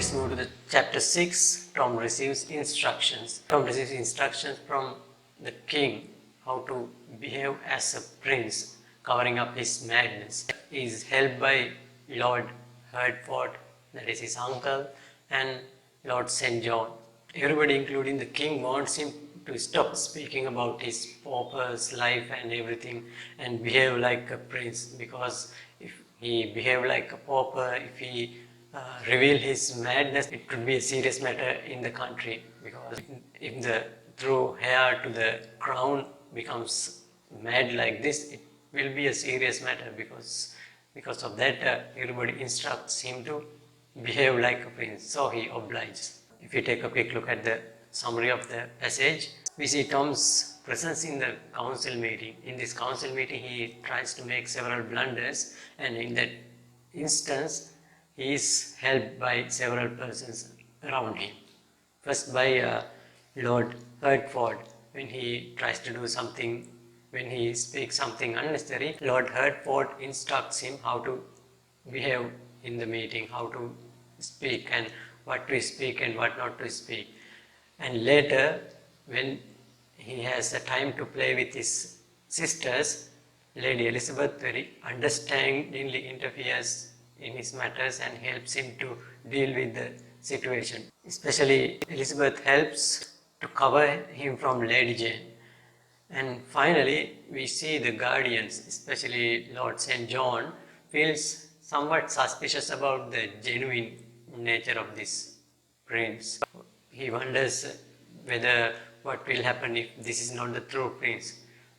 let's move to the chapter 6. Tom receives instructions. Tom receives instructions from the king how to behave as a prince, covering up his madness. He is helped by Lord Hertford, that is his uncle, and Lord St. John. Everybody, including the king, wants him to stop speaking about his pauper's life and everything and behave like a prince, because if he behaved like a pauper, if he reveal his madness, it could be a serious matter in the country, because if the through hair to the crown becomes mad like this, it will be a serious matter, because of that everybody instructs him to behave like a prince, so he obliges. If you take a quick look at the summary of the passage, we see Tom's presence in the council meeting. In this council meeting, he tries to make several blunders, and in that instance, he is helped by several persons around him. First by Lord Hertford, when he tries to do something, when he speaks something unnecessary, Lord Hertford instructs him how to behave in the meeting, how to speak and what to speak and what not to speak. And later, when he has the time to play with his sisters, Lady Elizabeth very understandingly interferes in his matters and helps him to deal with the situation. Especially Elizabeth helps to cover him from Lady Jane. And finally, we see the guardians, especially Lord St. John, feels somewhat suspicious about the genuine nature of this prince. He wonders whether what will happen if this is not the true prince.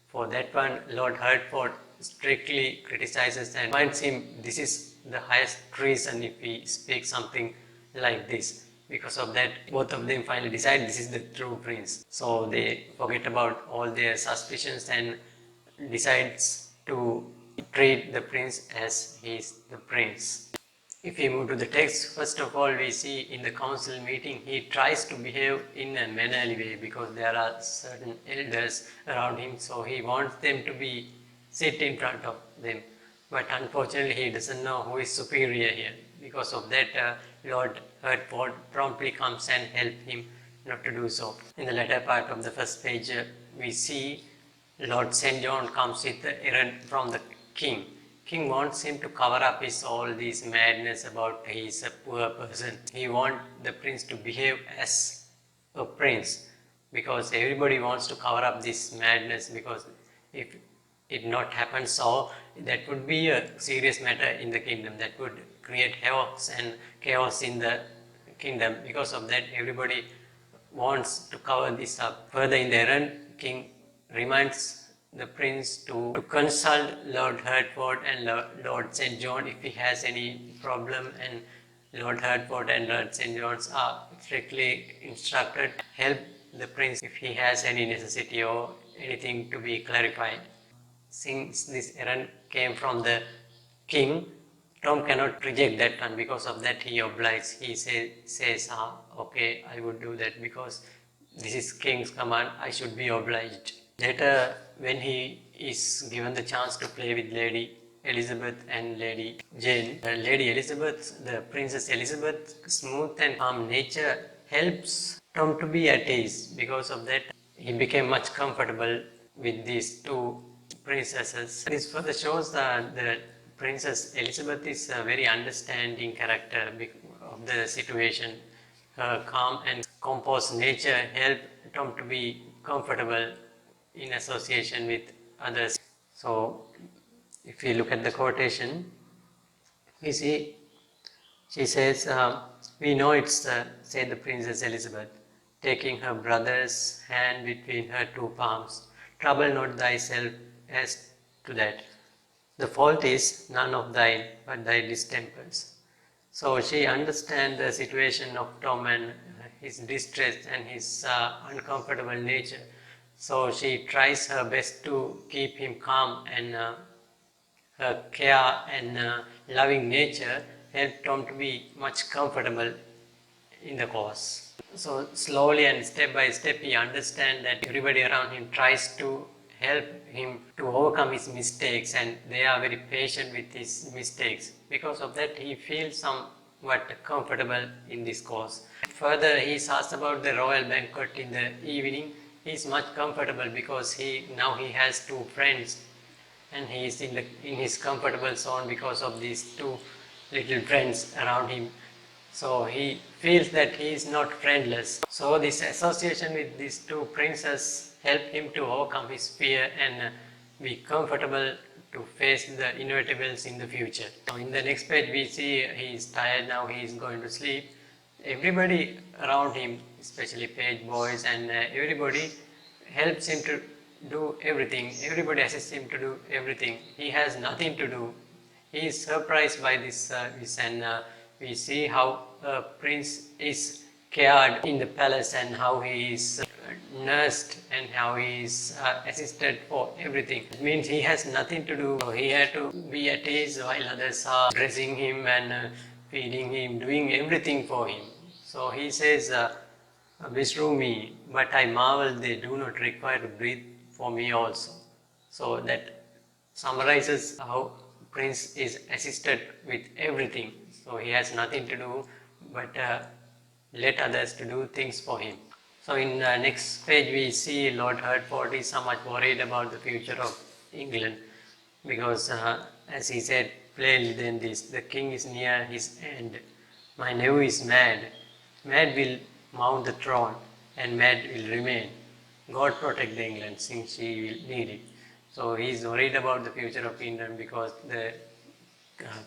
For that one, Lord Hertford strictly criticizes and finds him this is the highest treason if he speaks something like this. Because of that, both of them finally decide this is the true prince. So they forget about all their suspicions and decides to treat the prince as he is the prince. If we move to the text, first of all we see in the council meeting he tries to behave in a mannerly way, because there are certain elders around him, so he wants them to be sit in front of them. But unfortunately he doesn't know who is superior here. Because of that, Lord Hertford promptly comes and helps him not to do so. In the latter part of the first page, we see Lord St. John comes with the errand from the king. King wants him to cover up his all these madness about he is a poor person. He wants the prince to behave as a prince, because everybody wants to cover up this madness, because if it not happens so, that would be a serious matter in the kingdom. That would create chaos in the kingdom. Because of that, everybody wants to cover this up. Further in the errand, king reminds the prince to consult Lord Hertford and Lord St. John if he has any problem, and Lord Hertford and Lord St. John are strictly instructed to help the prince if he has any necessity or anything to be clarified. Since this errand came from the king, Tom cannot reject that one. Because of that he obliges. He says, okay, I would do that because this is king's command, I should be obliged. Later, when he is given the chance to play with Lady Elizabeth and Lady Jane, Lady Elizabeth, the Princess Elizabeth's smooth and calm nature helps Tom to be at ease. Because of that, he became much comfortable with these two princesses. This further shows that the Princess Elizabeth is a very understanding character of the situation. Her calm and composed nature helped Tom to be comfortable in association with others. So, if we look at the quotation, we see she says, we know it's, said the Princess Elizabeth, taking her brother's hand between her two palms, trouble not thyself as to that. The fault is none of thine, but thy distempers. So she understands the situation of Tom and his distress and his uncomfortable nature. So she tries her best to keep him calm, and her care and loving nature help Tom to be much comfortable in the cause. So slowly and step by step he understands that everybody around him tries to help him to overcome his mistakes, and they are very patient with his mistakes. Because of that he feels some but comfortable in this cause. Further, he is asked about the royal banquet in the evening. He is much comfortable because he has two friends, and he is in his comfortable zone because of these two little friends around him. So he feels that he is not friendless. So this association with these two princes helped him to overcome his fear and be comfortable to face the inevitables in the future. So in the next page we see he is tired now, he is going to sleep. Everybody around him, especially page boys and everybody helps him to do everything. Everybody assists him to do everything. He has nothing to do. He is surprised by this and we see how prince is cared in the palace and how he is nursed and how he is assisted for everything. It means he has nothing to do. So he had to be at ease while others are dressing him and feeding him, doing everything for him. So he says, "Beshrew me, but I marvel they do not require to breathe for me also." So that summarizes how Prince is assisted with everything. So he has nothing to do but let others to do things for him. So in the next page we see Lord Hertford is somewhat worried about the future of England because as he said plainly then this, the king is near his end. My nephew is mad. Mad will mount the throne and mad will remain. God protect the England since she will need it. So he is worried about the future of England because the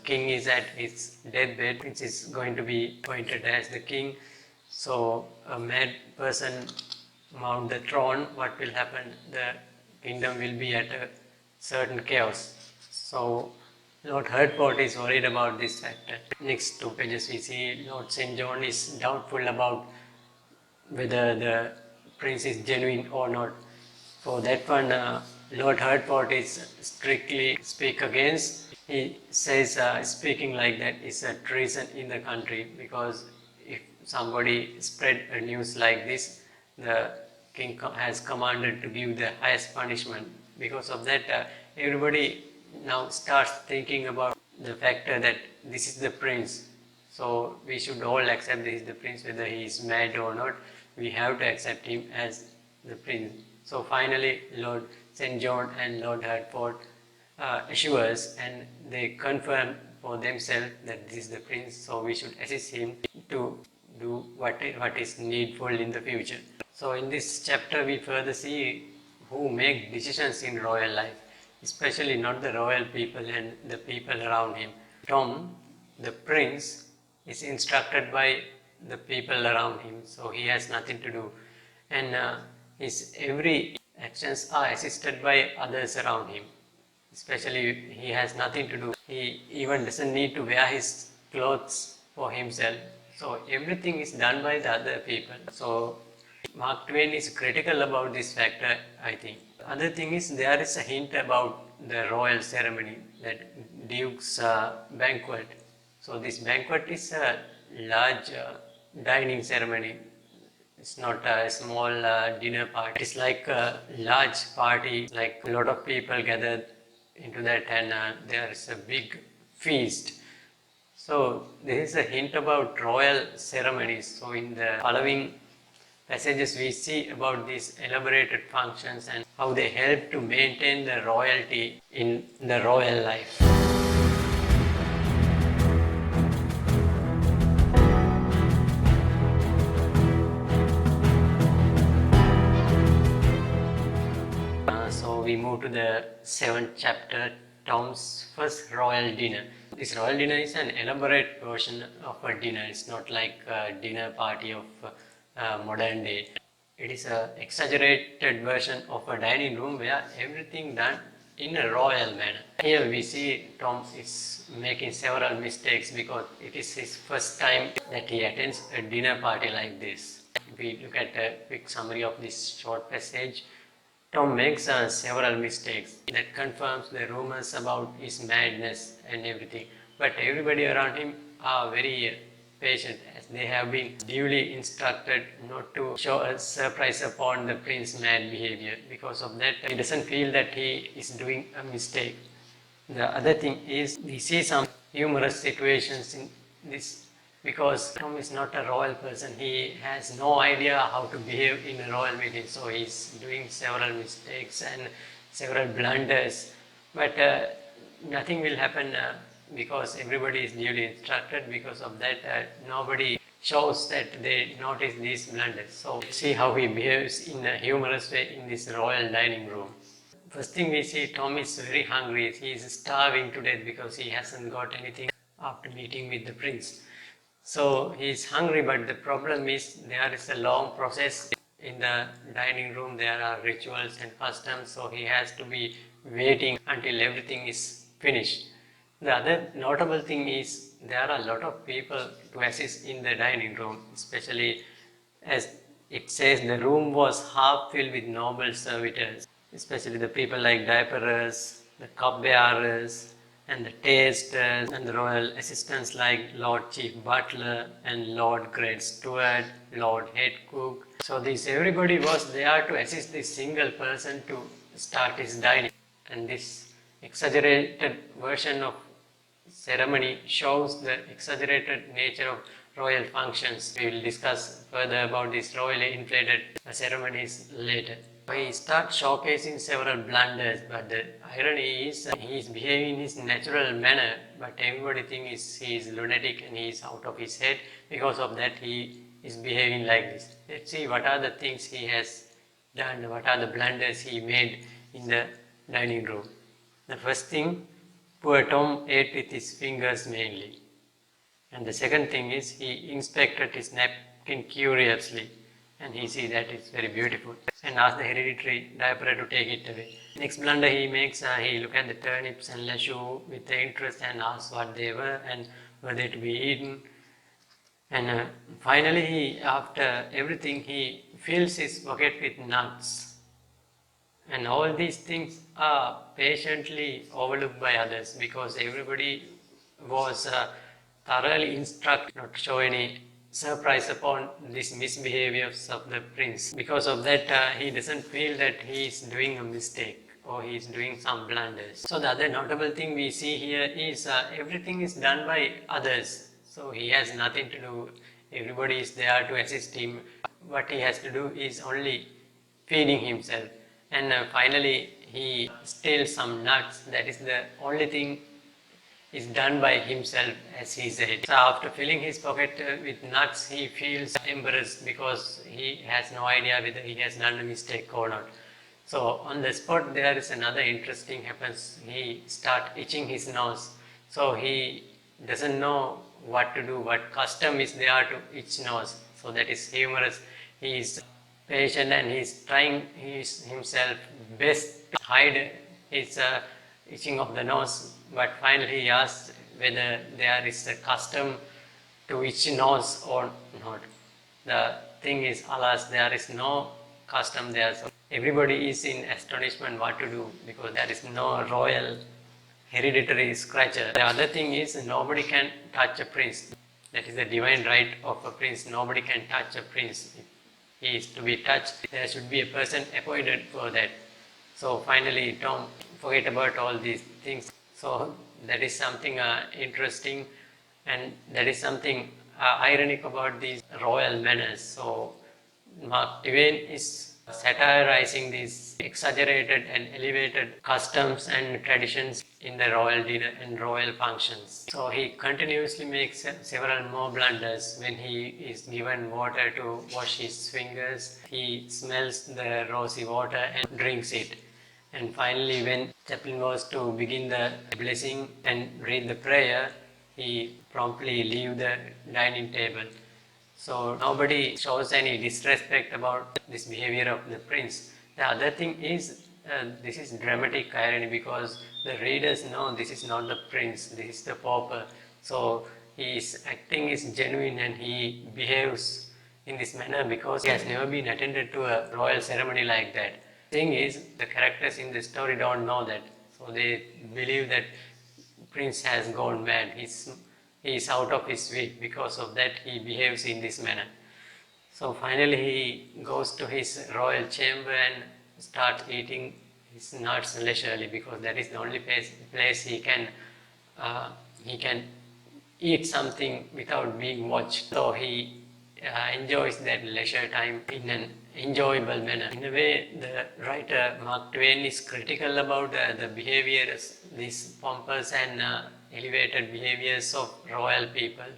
king is at his deathbed, which is going to be appointed as the king. So a mad person mount the throne, what will happen? The kingdom will be at a certain chaos. So Lord Hertford is worried about this factor. Next two pages we see Lord St. John is doubtful about whether the prince is genuine or not. For that one, Lord Hertford is strictly speak against. He says speaking like that is a treason in the country because if somebody spread a news like this, the king has commanded to give the highest punishment. Because of that, everybody now starts thinking about the factor that this is the prince. So we should all accept this is the prince, whether he is mad or not. We have to accept him as the prince. So finally, Lord St. John and Lord Hertford assures and they confirm for themselves that this is the prince. So we should assist him to do what is needful in the future. So in this chapter, we further see who make decisions in royal life, especially not the royal people and the people around him. Tom, the prince, is instructed by the people around him, so he has nothing to do, and his every actions are assisted by others around him. Especially he has nothing to do. He even doesn't need to wear his clothes for himself. So everything is done by the other people. So Mark Twain is critical about this factor, I think. The other thing is there is a hint about the royal ceremony, that Duke's banquet. So this banquet is a large dining ceremony. It's not a small dinner party. It's like a large party, like a lot of people gathered into that, and there is a big feast. So there is a hint about royal ceremonies. So in the following passages we see about these elaborated functions and how they help to maintain the royalty in the royal life. So we move to the 7th chapter, Tom's first royal dinner. This royal dinner is an elaborate version of a dinner. It's not like a dinner party of modern day. It is an exaggerated version of a dining room where everything done in a royal manner. Here we see Tom is making several mistakes because it is his first time that he attends a dinner party like this. If we look at a quick summary of this short passage, Tom makes several mistakes that confirms the rumors about his madness and everything. But everybody around him are very patient, as they have been duly instructed not to show a surprise upon the prince's mad behavior. Because of that, he doesn't feel that he is doing a mistake. The other thing is we see some humorous situations in this because Tom is not a royal person. He has no idea how to behave in a royal meeting, so he's doing several mistakes and several blunders, but nothing will happen because everybody is duly instructed. Because of that, nobody shows that they notice these blunders. So see how he behaves in a humorous way in this royal dining room. First thing we see, Tom is very hungry. He is starving to death because he hasn't got anything after meeting with the prince. So he is hungry, but the problem is there is a long process in the dining room. There are rituals and customs, so he has to be waiting until everything is finished. The other notable thing is there are a lot of people to assist in the dining room, especially as it says the room was half filled with noble servitors, especially the people like diaperers, the cupbearers, and the tasters, and the royal assistants like Lord Chief Butler and Lord Great Steward, Lord Head Cook. So this everybody was there to assist this single person to start his dining. And this exaggerated version of ceremony shows the exaggerated nature of royal functions. We will discuss further about these royally inflated ceremonies later. He starts showcasing several blunders, but the irony is he is behaving in his natural manner, but everybody thinks he is lunatic and he is out of his head. Because of that, he is behaving like this. Let's see what are the things he has done, what are the blunders he made in the dining room. The first thing, poor Tom ate with his fingers mainly. And the second thing is he inspected his napkin curiously, and he see that it's very beautiful, and asked the hereditary diaperer to take it away. Next blunder he makes, he look at the turnips and lashu with the interest and asks what they were and were they to be eaten. And finally, he, after everything, he fills his pocket with nuts. And all these things are patiently overlooked by others because everybody was thoroughly instructed not to show any surprise upon this misbehaviors of the prince. Because of that, he doesn't feel that he is doing a mistake or he is doing some blunders. So the other notable thing we see here is everything is done by others. So he has nothing to do. Everybody is there to assist him. What he has to do is only feeding himself. And finally, he steals some nuts. That is the only thing is done by himself, as he said. So after filling his pocket with nuts, he feels embarrassed because he has no idea whether he has done a mistake or not. So on the spot, there is another interesting happens. He starts itching his nose. So he doesn't know what to do, what custom is there to itch nose. So that is humorous. He is patient and he is trying himself best to hide his itching of the nose, but finally he asks whether there is a custom to itch nose or not. The thing is, alas, there is no custom there. So everybody is in astonishment what to do because there is no royal hereditary scratcher. The other thing is nobody can touch a prince. That is the divine right of a prince. Nobody can touch a prince. If he is to be touched, there should be a person appointed for that. So finally Tom forget about all these things. So that is something interesting, and that is something ironic about these royal manners. So Mark Twain is satirizing these exaggerated and elevated customs and traditions in the royal dinner and royal functions. So he continuously makes several more blunders. When he is given water to wash his fingers, he smells the rosy water and drinks it. And finally, when chaplain was to begin the blessing and read the prayer, he promptly leave the dining table. So nobody shows any disrespect about this behavior of the prince. The other thing is, this is dramatic irony because the readers know this is not the prince, this is the pauper. So his acting is genuine and he behaves in this manner because he has never been attended to a royal ceremony like that. Thing is, the characters in the story don't know that. So they believe that prince has gone mad. He is out of his wit. Because of that, he behaves in this manner. So finally, he goes to his royal chamber and starts eating his nuts leisurely because that is the only place he can eat something without being watched. So he enjoys that leisure time in an enjoyable manner. In a way, the writer Mark Twain is critical about the behaviors, these pompous and elevated behaviors of royal people,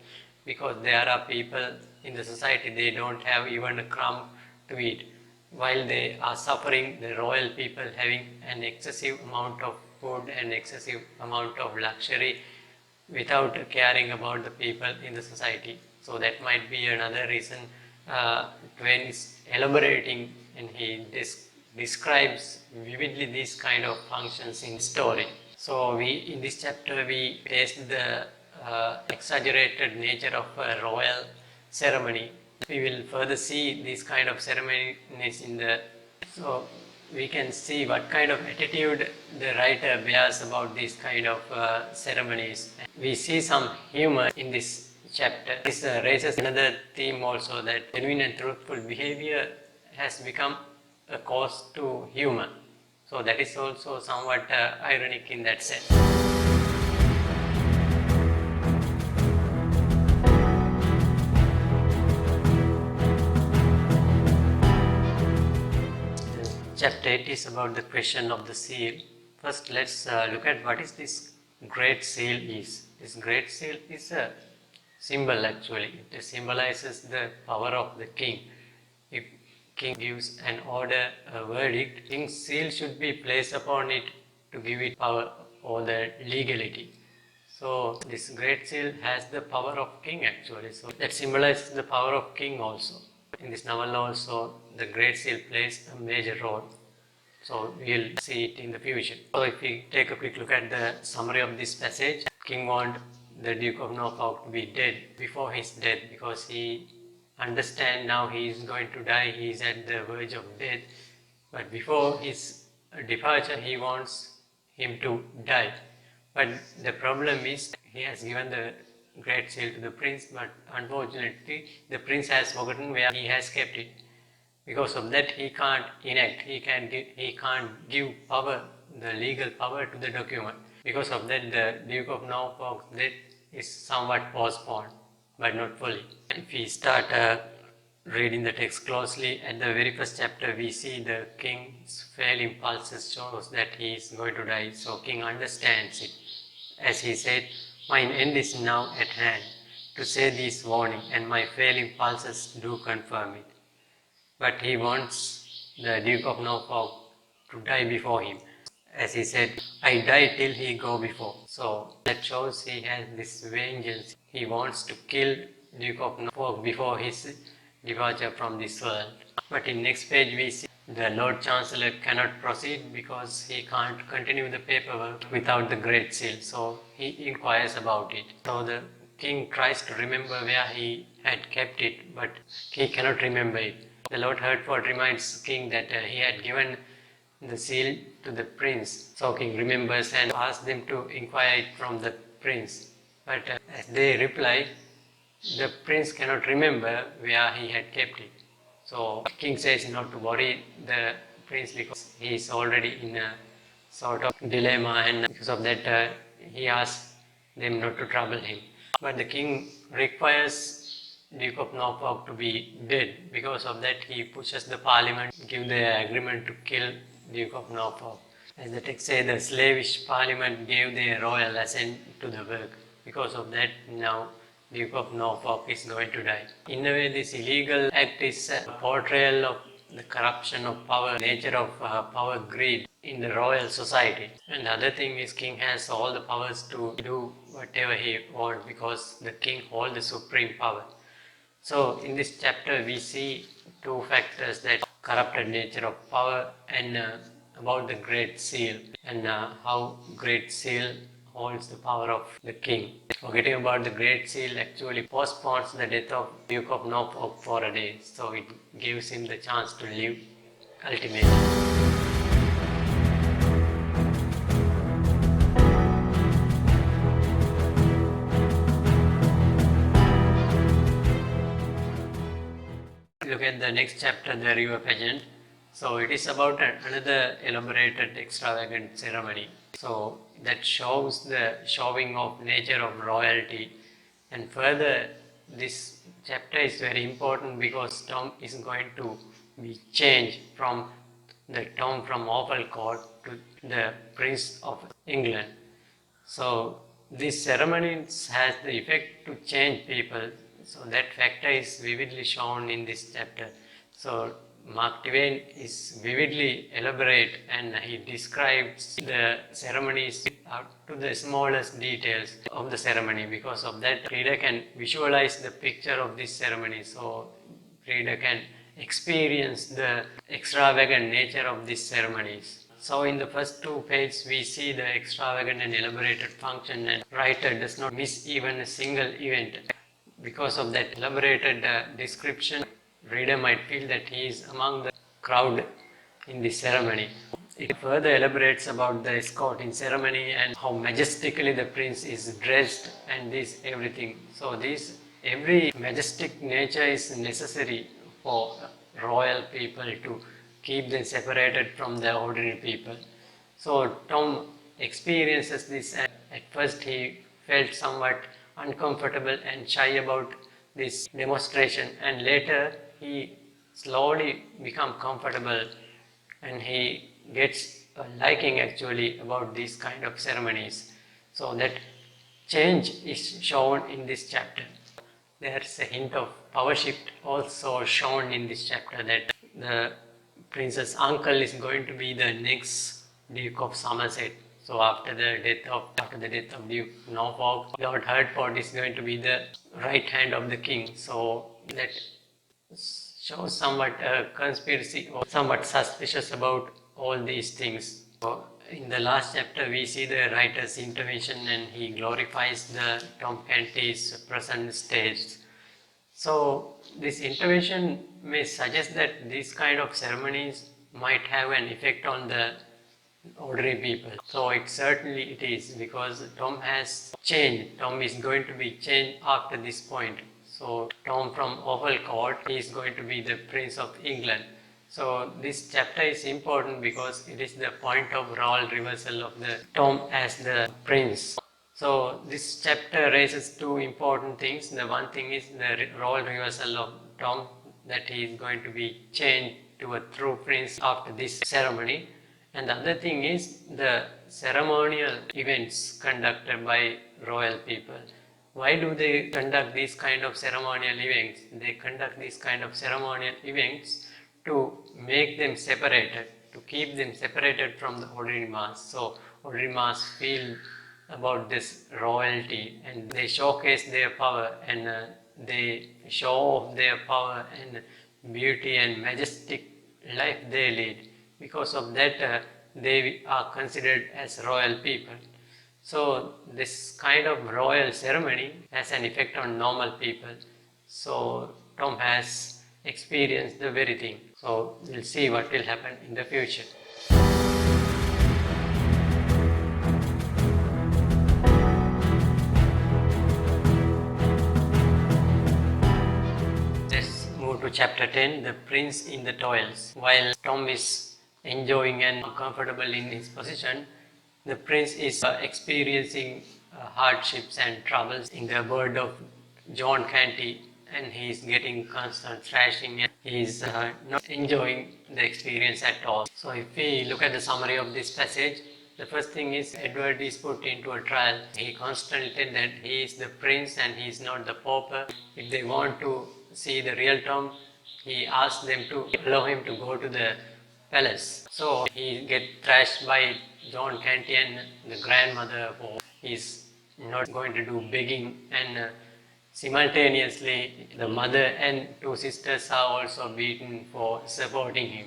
because there are people in the society, they don't have even a crumb to eat. While they are suffering, the royal people having an excessive amount of food and excessive amount of luxury without caring about the people in the society. So that might be another reason Twain is elaborating, and he describes vividly these kind of functions in story. So in this chapter we taste the exaggerated nature of a royal ceremony. We will further see these kind of ceremonies in the, so we can see what kind of attitude the writer bears about these kind of ceremonies. We see some humor in this chapter. This raises another theme also, that genuine and truthful behavior has become a cause to humor. So that is also somewhat ironic in that sense. Chapter 8 is about the question of the seal. First, let's look at what is this great seal is. This great seal is a symbol actually. It symbolizes the power of the king. If king gives an order, a verdict, king's seal should be placed upon it to give it power or the legality. So this great seal has the power of king actually. So that symbolizes the power of king also. In this novel also, the great seal plays a major role. So we'll see it in the future. So if we take a quick look at the summary of this passage, king wanted the Duke of Norfolk to be dead before his death, because he understands now he is going to die, he is at the verge of death. But before his departure, he wants him to die. But the problem is, he has given the great seal to the prince, but unfortunately the prince has forgotten where he has kept it. Because of that, he can't enact, he can't give power, the legal power to the document. Because of that, the Duke of Norfolk's death is somewhat postponed, but not fully. If we start reading the text closely, at the very first chapter we see the king's failed impulses shows that he is going to die. So king understands it. As he said, mine end is now at hand to say this warning, and my failed impulses do confirm it. But he wants the Duke of Norfolk to die before him. As he said, I die till he go before. So that shows he has this vengeance. He wants to kill Duke of Norfolk before his departure from this world. But in next page we see the Lord Chancellor cannot proceed because he can't continue the paperwork without the Great Seal. So he inquires about it. So the king tries to remember where he had kept it, but he cannot remember it. The Lord Hertford reminds king that he had given the seal to the prince. So king remembers and asks them to inquire it from the prince. But as they reply, the prince cannot remember where he had kept it. So king says not to worry the prince because he is already in a sort of dilemma, and because of that he asks them not to trouble him. But the king requires Duke of Norfolk to be dead. Because of that, he pushes the parliament to give the agreement to kill Duke of Norfolk. As the text says, the slavish parliament gave their royal assent to the work. Because of that, now Duke of Norfolk is going to die. In a way, this illegal act is a portrayal of the corruption of power, nature of power greed in the royal society. And the other thing is, king has all the powers to do whatever he wants because the king holds the supreme power. So in this chapter we see two factors, that corrupted nature of power and about the Great Seal, and how Great Seal holds the power of the king. Forgetting about the Great Seal actually postpones the death of Duke of Norfolk for a day, so it gives him the chance to live ultimately. Look at the next chapter, the river pageant. So it is about another elaborated, extravagant ceremony. So that shows the showing of nature of royalty. And further, this chapter is very important because Tom is going to be changed from the Tom from Awful Court to the Prince of England. So these ceremonies has the effect to change people. So that factor is vividly shown in this chapter. So Mark Twain is vividly elaborate and he describes the ceremonies up to the smallest details of the ceremony. Because of that, reader can visualize the picture of this ceremony. So reader can experience the extravagant nature of these ceremonies. So in the first 2 pages we see the extravagant and elaborated function, and writer does not miss even a single event. Because of that elaborated description, reader might feel that he is among the crowd in this ceremony. It further elaborates about the escorting ceremony and how majestically the prince is dressed and this everything. So this every majestic nature is necessary for royal people to keep them separated from the ordinary people. So Tom experiences this, and at first he felt somewhat uncomfortable and shy about this demonstration, and later he slowly become comfortable and he gets a liking actually about these kind of ceremonies. So that change is shown in this chapter. There's a hint of power shift also shown in this chapter, that the prince's uncle is going to be the next Duke of Somerset. So after the death of Duke Norfolk, Lord Hertford is going to be the right hand of the king. So that shows somewhat a conspiracy or somewhat suspicious about all these things. So in the last chapter we see the writer's intervention and he glorifies the Tom Canty's present stage. So this intervention may suggest that these kind of ceremonies might have an effect on the ordinary people. So it is, because Tom has changed. Tom is going to be changed after this point. So Tom from Awful Court, he is going to be the Prince of England. So this chapter is important because it is the point of role reversal of the Tom as the prince. So this chapter raises 2 important things. The one thing is the role reversal of Tom, that he is going to be changed to a true prince after this ceremony. And the other thing is the ceremonial events conducted by royal people. Why do they conduct these kind of ceremonial events? They conduct these kind of ceremonial events to make them separated, to keep them separated from the ordinary mass. So ordinary mass feel about this royalty and they showcase their power, and they show off their power and beauty and majestic life they lead. Because of that, they are considered as royal people. So this kind of royal ceremony has an effect on normal people. So Tom has experienced the very thing. So we'll see what will happen in the future. Let's move to chapter 10, The Prince in the Toils. While Tom is enjoying and comfortable in his position, the prince is experiencing hardships and troubles in the abode of John Canty, and he is getting constant thrashing and he is not enjoying the experience at all. So if we look at the summary of this passage, the first thing is Edward is put into a trial. He constantly said that he is the prince and he is not the pauper. If they want to see the real Tom, he asks them to allow him to go to the palace. So he gets thrashed by John Canty and the grandmother, who is not going to do begging, and simultaneously the mother and 2 sisters are also beaten for supporting him.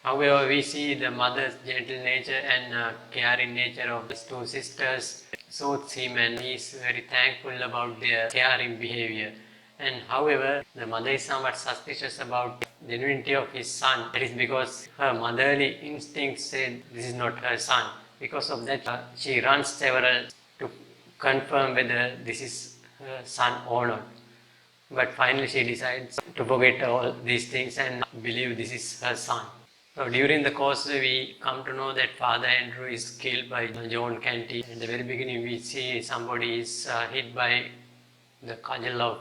However, we see the mother's gentle nature and caring nature of these 2 sisters soothes him, and he is very thankful about their caring behavior. And however, the mother is somewhat suspicious about the genuinity of his son. That is because her motherly instincts said this is not her son. Because of that, she runs several to confirm whether this is her son or not. But finally she decides to forget all these things and believe this is her son. So during the course we come to know that Father Andrew is killed by John Canty. In the very beginning we see somebody is hit by the cudgel of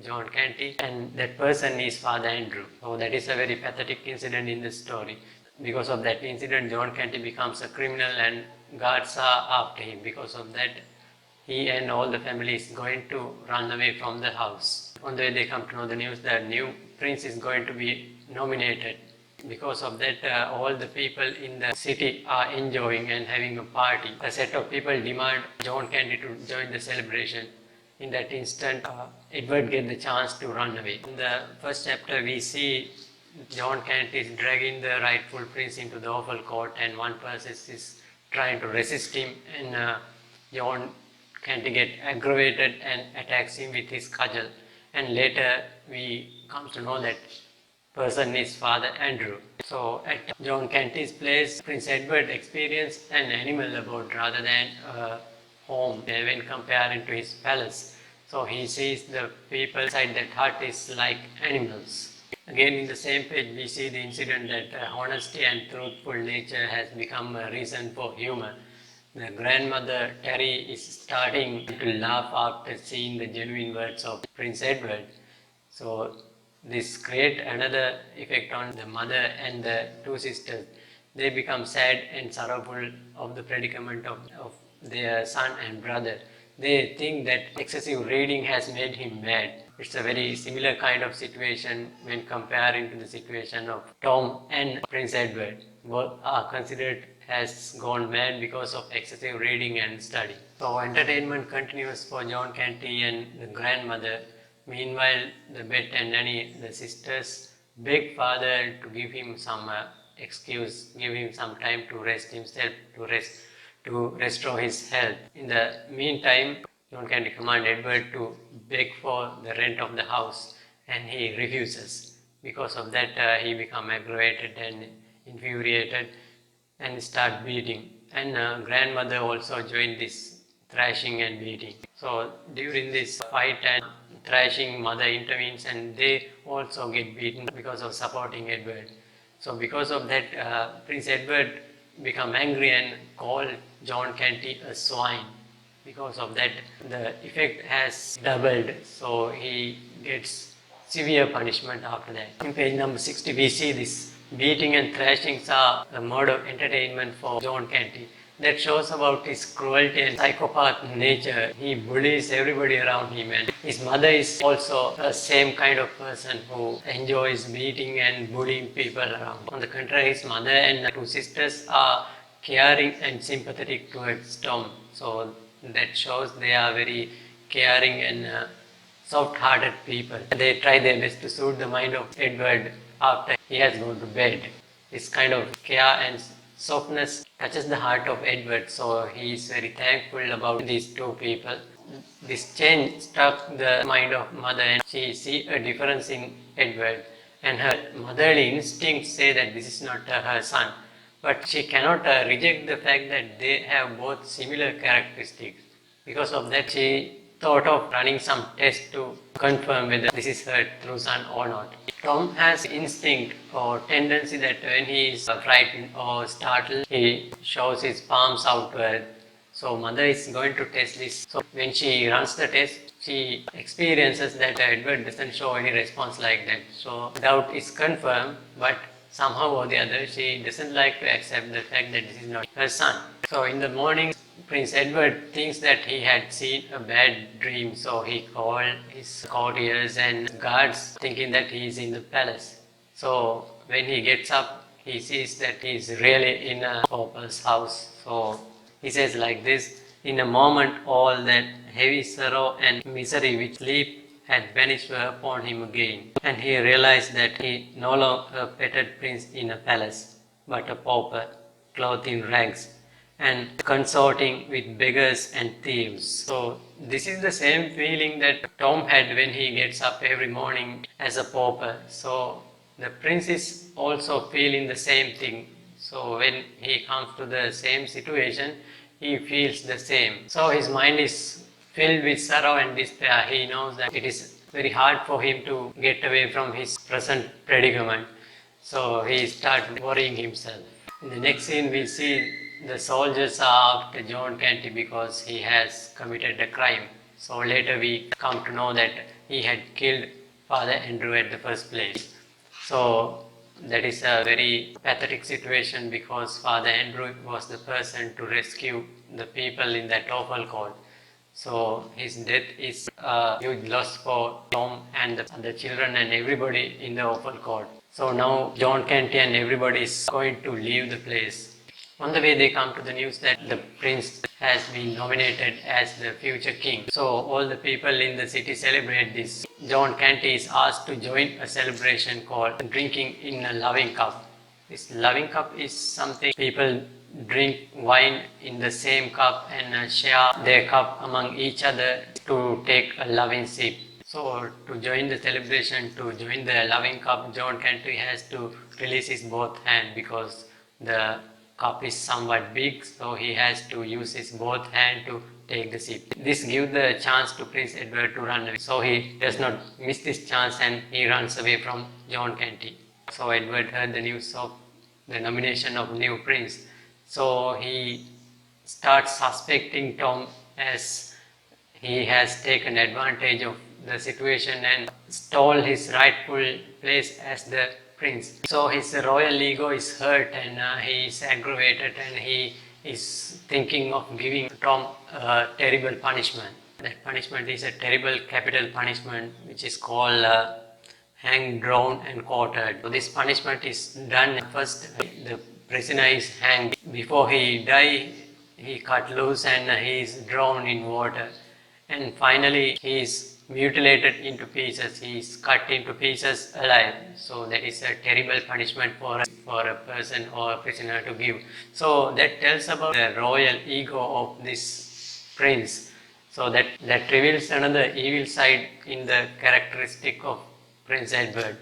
John Canty, and that person is Father Andrew. So that is a very pathetic incident in the story. Because of that incident, John Canty becomes a criminal and guards are after him. Because of that, he and all the family is going to run away from the house. On the way they come to know the news that new prince is going to be nominated. Because of that, all the people in the city are enjoying and having a party. A set of people demand John Candy to join the celebration. In that instant, Edward gets the chance to run away. In the first chapter, we see John Canty is dragging the rightful prince into the awful court, and one person is trying to resist him, and John Canty gets aggravated and attacks him with his cudgel. And later, we come to know that person is Father Andrew. So at John Canty's place, Prince Edward experienced an animal abode rather than a home when comparing to his palace. So he sees the people inside that hut is like animals. Again, in the same page, we see the incident that honesty and truthful nature has become a reason for humor. The grandmother Terry is starting to laugh after seeing the genuine words of Prince Edward. So this creates another effect on the mother and the two sisters. They become sad and sorrowful of the predicament of their son and brother. They think that excessive reading has made him mad. It's a very similar kind of situation when comparing to the situation of Tom and Prince Edward. Both are considered as gone mad because of excessive reading and study. So entertainment continues for John Canty and the grandmother. Meanwhile, the Bet and Nanny, the sisters, beg father to give him some excuse, give him some time to rest himself, to restore his health. In the meantime, John Canty commands Edward to beg for the rent of the house, and he refuses. Because of that, he becomes aggravated and infuriated and start beating. And grandmother also joined this thrashing and beating. So during this fight and thrashing, mother intervenes and they also get beaten because of supporting Edward. So because of that, Prince Edward become angry and call John Canty a swine. Because of that, the effect has doubled, so he gets severe punishment after that. In page number 60, we see this beating and thrashings are a mode of entertainment for John Canty. That shows about his cruelty and psychopath nature. He bullies everybody around him, and his mother is also the same kind of person who enjoys beating and bullying people around. On the contrary, his mother and two sisters are caring and sympathetic towards Tom. So that shows they are very caring and soft-hearted people. They try their best to suit the mind of Edward after he has gone to bed. This kind of care and softness touches the heart of Edward, so he is very thankful about these two people. This change struck the mind of mother, and she sees a difference in Edward, and her motherly instincts say that this is not her son. But she cannot reject the fact that they have both similar characteristics. Because of that, she thought of running some test to confirm whether this is her true son or not. Tom has instinct or tendency that when he is frightened or startled, he shows his palms outward. So mother is going to test this. So when she runs the test, she experiences that Edward doesn't show any response like that. So doubt is confirmed, but somehow or the other, she doesn't like to accept the fact that this is not her son. So in the morning, Prince Edward thinks that he had seen a bad dream, so he called his courtiers and guards thinking that he is in the palace. So when he gets up, he sees that he is really in a pauper's house. So he says like this, "In a moment all that heavy sorrow and misery which sleep had vanished upon him again, and he realized that he no longer a petted prince in a palace, but a pauper, clothed in rags, and consorting with beggars and thieves." So this is the same feeling that Tom had when he gets up every morning as a pauper. So the prince is also feeling the same thing. So when he comes to the same situation, he feels the same. So his mind is filled with sorrow and despair. He knows that it is very hard for him to get away from his present predicament. So he starts worrying himself. In the next scene, we see the soldiers are after John Canty because he has committed a crime. So later we come to know that he had killed Father Andrew at the first place. So that is a very pathetic situation because Father Andrew was the person to rescue the people in that awful court. So his death is a huge loss for Tom and the children and everybody in the awful court. So now John Canty and everybody is going to leave the place. On the way they come to the news that the prince has been nominated as the future king. So all the people in the city celebrate this. John Canty is asked to join a celebration called drinking in a loving cup. This loving cup is something people drink wine in the same cup and share their cup among each other to take a loving sip. So to join the celebration, to join the loving cup, John Canty has to release his both hands because the cup is somewhat big, so he has to use his both hand to take the sip. This gives the chance to Prince Edward to run away. So he does not miss this chance and he runs away from John Canty. So Edward heard the news of the nomination of new prince. So he starts suspecting Tom as he has taken advantage of the situation and stole his rightful place as the prince. So his royal ego is hurt and he is aggravated and he is thinking of giving Tom a terrible punishment. That punishment is a terrible capital punishment which is called hanged, drowned and quartered. So this punishment is done first. The prisoner is hanged. Before he dies, he cut loose and he is drowned in water. And finally, he is mutilated into pieces. He is cut into pieces alive. So that is a terrible punishment for a person or a prisoner to give. So that tells about the royal ego of this prince. So that reveals another evil side in the characteristic of Prince Edward.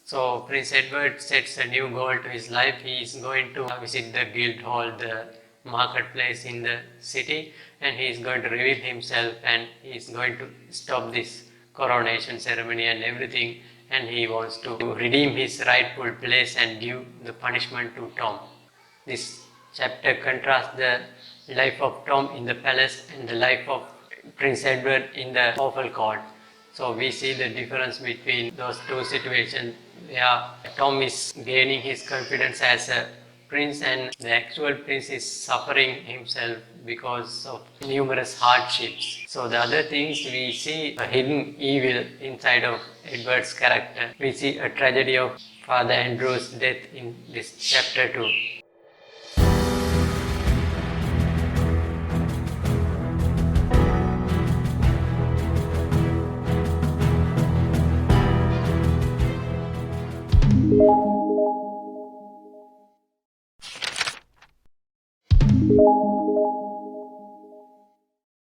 So Prince Edward sets a new goal to his life. He is going to visit the Guildhall, the marketplace in the city, and he is going to reveal himself and he is going to stop this coronation ceremony and everything, and he wants to redeem his rightful place and give the punishment to Tom. This chapter contrasts the life of Tom in the palace and the life of Prince Edward in the awful court. So we see the difference between those two situations where Tom is gaining his confidence as a prince and the actual prince is suffering himself because of numerous hardships. So the other things, we see a hidden evil inside of Edward's character. We see a tragedy of Father Andrew's death in this chapter too.